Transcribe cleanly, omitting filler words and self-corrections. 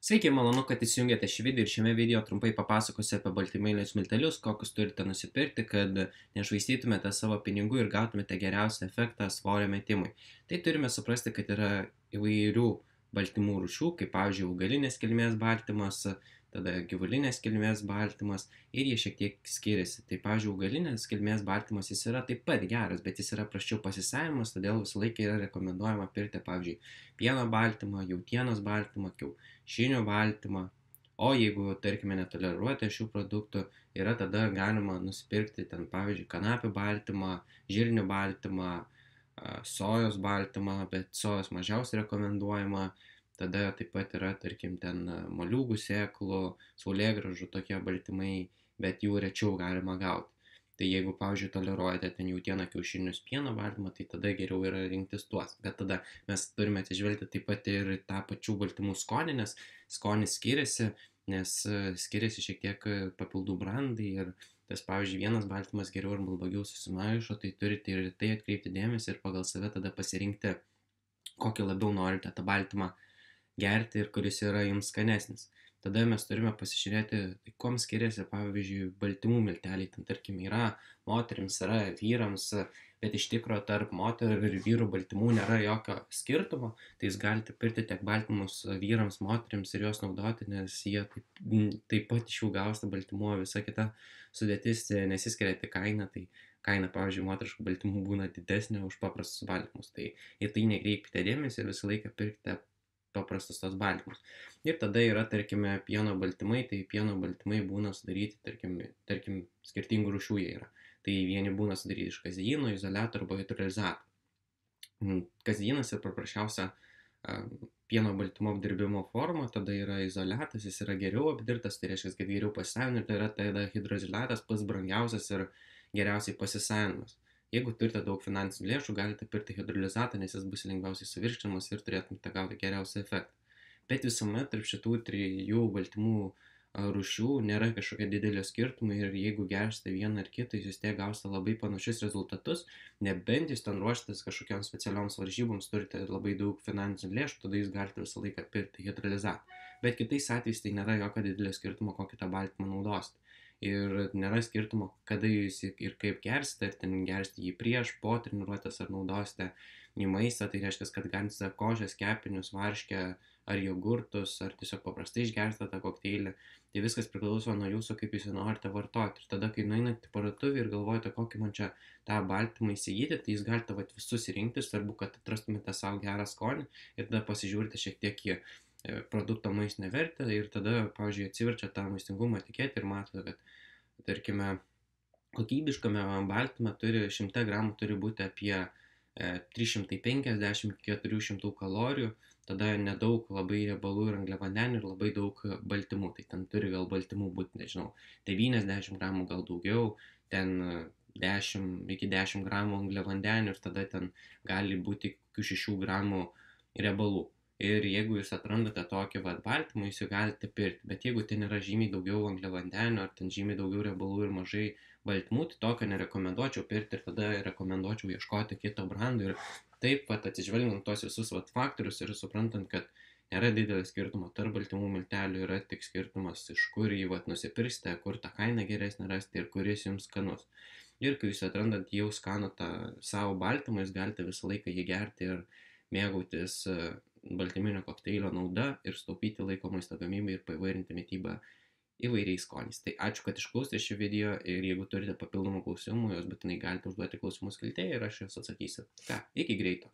Sveiki, malonu, kad įsijungėte šį video ir šiame video trumpai papasakosiu apie baltyminius miltelius, kokius turite nusipirkti, kad nešvaistytumėte savo pinigų ir gautumėte geriausią efektą svorio metimui. Tai turime suprasti, kad yra įvairių baltymų rūšių, kaip pavyzdžiui augalinės kilmės baltymas, tada gyvulinės kilmės baltymas ir jie šiek tiek skiriasi. Tai pavyzdžiui augalinės kilmės baltymas jis yra taip pat geras, bet jis yra prasčiau pasisavinamas, todėl visą laiką yra rekomenduojama pirkti pavyzdžiui pieno baltymą, jautienos baltymą, kiaušinių baltymą. O jeigu, tarkime, netoleruojate šių produktų, yra tada galima nusipirkti ten, pavyzdžiui, kanapių baltymą, žirnių baltymą, sojos baltymą, bet sojos mažiausiai rekomenduojama. Tada taip pat yra, tarkim, ten moliūgų sėklų, saulėgrąžų tokie baltymai, bet jų rečiau galima gauti. Tai jeigu, pavyzdžiui, toleruojate ten jautieną, kiaušinius, pieno baltymą, tai tada geriau yra rinktis tuos. Bet tada mes turime atsižvelgti taip pat ir tą pačių baltymų skonį, nes skonis skiriasi, nes skiriasi šiek tiek papildų brandai ir tas, pavyzdžiui, vienas baltymas geriau ar blogiau susimaišo, tai turite ir tai atkreipti dėmesį ir pagal save tada pasirinkti, kokį labiau norite tą baltymą gerti ir kuris yra jums skanesnis. Tada mes turime pasižiūrėti, tai kuom skiriasi, pavyzdžiui, baltymų milteliai. Ten, tarkim, yra moterims, yra vyrams, bet iš tikrųjų tarp moterų ir vyrų baltymų nėra jokio skirtumo. Tai jūs galite pirkti tiek baltymus vyrams, moterims ir juos naudoti, nes jie taip pat iš jų gausite baltymų, visa kita sudėtis nesiskiria tik kaina. Tai kaina, pavyzdžiui, moteriškų baltymų būna didesnė už paprastus baltymus. Tai į tai nekreipkite dėmesį ir visą laiką pirkite paprastus tos baltymus. Ir tada yra, tarkime, pieno baltymai, tai pieno baltymai būna sudaryti, tarkim, skirtingų rūšių jie yra. Tai vieni būna sudaryti iš kazeino, izoliato arba hidrolizato. Kazeinas yra paprasčiausia pieno baltymo apdirbimo forma, tada yra izoliatas, jis yra geriau apdirbtas, tai reiškia, kad geriau pasisavina, ir tai yra tada hidrolizatas pats brangiausias ir geriausiai pasisavinamas. Jeigu turite daug finansinių lėšų, galite pirkti hidrolizatą, nes jis bus lengviausiai suvirškinamas ir turėtumėte gauti geriausią efektą. Bet visuomet tarp šitų trijų baltymų rūšių nėra kažkokia didelio skirtumo ir jeigu gersite vieną ar kitą, jūs vis tiek gausite labai panašius rezultatus, nebent jūs ten ruoštės kažkokioms specialioms varžyboms, turite labai daug finansinių lėšų, tada jūs galite visą laiką pirkti hidrolizatą. Bet kitais atvejais tai nėra jokio didelio skirtumo, kokį tą baltymą naudosite. Ir nėra skirtumo, kada jūs ir kaip gersite, ar ten gersite jį prieš, po treniruotės, ar naudosite į maistą, tai reiškia, kad garsite košės, kepinius, varškę, ar jogurtus, ar tiesiog paprastai išgersite tą kokteilį. Tai viskas priklauso nuo jūsų, kaip jūs norite vartoti. Ir tada, kai nueinate į parduotuvę ir galvojate, kokį man čia tą baltymą įsigyti, tai jūs galite visus rinkti, svarbu, kad atrastumėte savo gerą skonį ir tada pasižiūrite šiek tiek į produkto maistinę vertę ir tada, pavyzdžiui, atsiverčia tą maistingumo etiketę ir matote, kad, tarkime, kokybiškame baltyme 100 gramų turi būti apie 350–400 kalorijų, tada nedaug labai riebalų ir angliavandenių ir labai daug baltymų. Tai ten turi gal baltymų būti, nežinau, 90 gramų gal daugiau, ten 10–10 gramų angliavandenių ir tada ten gali būti 6 gramų riebalų. Ir jeigu jūs atrandate tokį baltymą, jūs jį galite pirkti. Bet jeigu ten yra žymiai daugiau angliavandenių, ar ten žymiai daugiau riebalų ir mažai baltymų, tai tokio nerekomenduočiau pirkti ir tada rekomenduočiau ieškoti kito brando. Ir taip pat atsižvelgiant tos visus faktorius ir suprantant, kad nėra didelio skirtumo tarp baltymų miltelių, yra tik skirtumas, iš kur jį nusipirksite, kur tą kainą geresnę rasti ir kuris jums skanus. Ir kai jūs atrandant jau skanų tą savo baltymą, jūs galite visą laiką jį gerti ir mėgautis baltyminio kokteilio nauda ir sutaupyti laiko maisto gamybai ir paįvairinti mitybą įvairiais skoniais. Tai ačiū, kad išklausėte šį video ir jeigu turite papildomų klausimų, jūs būtinai galite užduoti klausimų skiltyje ir aš juos atsakysiu. Ką, iki greito.